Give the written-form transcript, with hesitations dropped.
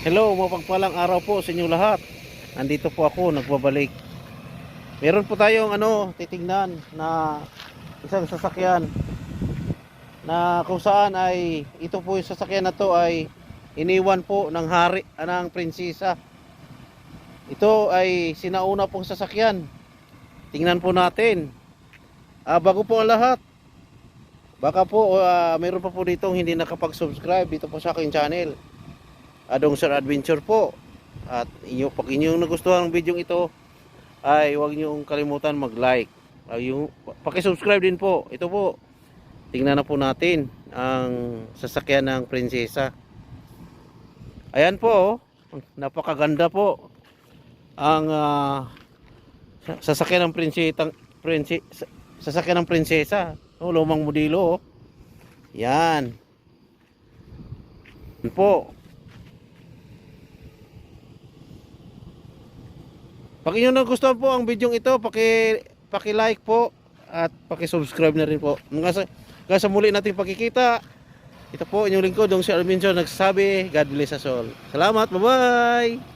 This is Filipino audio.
Hello, mapagpalang araw po sa inyong lahat. Andito po ako, nagbabalik. Meron po tayong titingnan na isang sasakyan na kung saan ay ito po yung sasakyan na to ay iniwan po ng hari, ng prinsesa. Ito ay sinauna pong sasakyan. Tingnan po natin. Bago po ang lahat, baka po meron pa po ditong hindi nakapag-subscribe dito po sa aking channel. Adong Sir Adventure po. At pag inyong nagustuhan ang video ito ay huwag niyong kalimutan mag-like. Paki-subscribe din po. Ito po. Tingnan na po natin ang sasakyan ng prinsesa. Ayan po. Napakaganda po ang sasakyan ng sasakyan ng prinsesa. Lumang modelo. Yan. Yan po. Pag inyo nagustuhan po ang video ito, paki-like po at paki-subscribe na rin po. Hanggang sa muli nating pagkikita. Ito po inyong lingkod, Dong Sir Adventure nagsasabi, God bless us all. Salamat, bye-bye!